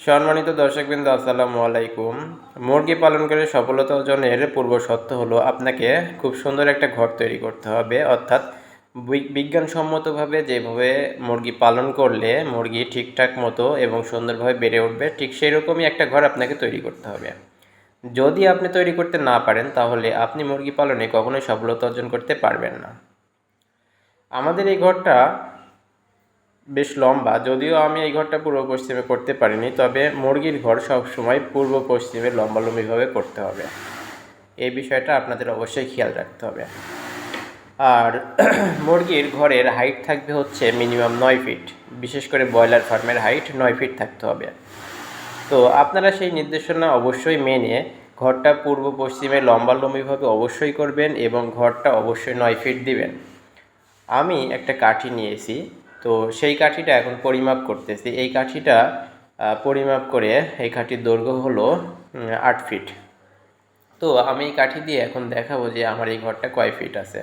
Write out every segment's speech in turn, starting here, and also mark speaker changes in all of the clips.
Speaker 1: সম্মানিত দর্শকবৃন্দ, আসসালামু আলাইকুম। মুরগি পালন করে সফলতা অর্জনের পূর্ব শর্ত হলো আপনাকে খুব সুন্দর একটা ঘর তৈরি করতে হবে। অর্থাৎ বিজ্ঞানসম্মতভাবে যেভাবে মুরগি পালন করলে মুরগি ঠিকঠাক মতো এবং সুন্দরভাবে বেড়ে উঠবে, ঠিক সেই রকমই একটা ঘর আপনাকে তৈরি করতে হবে। যদি আপনি তৈরি করতে না পারেন তাহলে আপনি মুরগি পালনে কখনোই সফলতা অর্জন করতে পারবেন না। আমাদের এই ঘরটা বেশ লম্বা, যদিও আমি এই ঘরটা পূর্ব পশ্চিমে করতে পারিনি, তবে মুরগির ঘর সবসময় পূর্ব পশ্চিমে লম্বালম্বিভাবে করতে হবে। এই বিষয়টা আপনাদের অবশ্যই খেয়াল রাখতে হবে। আর মুরগির ঘরের হাইট থাকবে হচ্ছে মিনিমাম 9 ফিট। বিশেষ করে ব্রয়লার ফার্মের হাইট 9 ফিট থাকতে হবে। তো আপনারা সেই নির্দেশনা অবশ্যই মেনে ঘরটা পূর্ব পশ্চিমে লম্বালম্বিভাবে অবশ্যই করবেন এবং ঘরটা অবশ্যই 9 ফিট দিবেন। আমি একটা কাঠি নিয়েছি, তো সেই কাঠিটা এখন পরিমাপ করতেছি। এই কাঠিটা পরিমাপ করে এই কাঠির দৈর্ঘ্য হলো 8 ফিট। তো আমি এই কাঠি দিয়ে এখন দেখাবো যে আমার এই ঘরটা কয় ফিট আছে।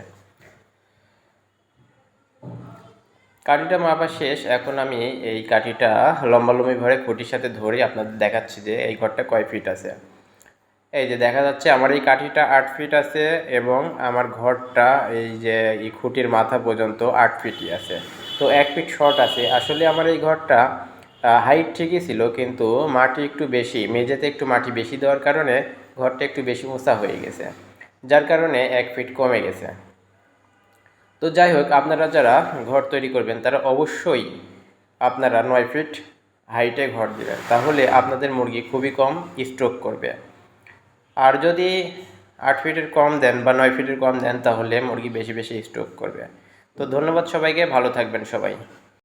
Speaker 1: কাঠিটা মাপা শেষ। এখন আমি এই কাঠিটা লম্বালম্বিভাবে খুঁটির সাথে ধরে আপনাদের দেখাচ্ছি যে এই ঘরটা কয় ফিট আছে। এই যে দেখা যাচ্ছে আমার এই কাঠিটা 8 ফিট আছে এবং আমার ঘরটা এই যে এই খুঁটির মাথা পর্যন্ত 8 ফিটই আছে। তো 1 ফিট শর্ট আছে। আসলে আমার এই ঘরটা হাইট ঠিকই ছিল, কিন্তু মাটি একটু বেশি, মেঝেতে একটু মাটি বেশি দেওয়ার কারণে ঘরটা একটু বেশি উঁচা হয়ে গেছে, যার কারণে 1 ফিট কমে গেছে। তো যাই হোক, আপনারা যারা ঘর তৈরি করবেন তারা অবশ্যই আপনারা 9 ফিট হাইটে ঘর দেবেন, তাহলে আপনাদের মুরগি খুবই কম স্ট্রোক করবে। আর যদি 8 ফিটের কম দেন বা 9 ফিটের কম দেন তাহলে মুরগি বেশি বেশি স্ট্রোক করবে। তো ধন্যবাদ সবাইকে, ভালো থাকবেন সবাই।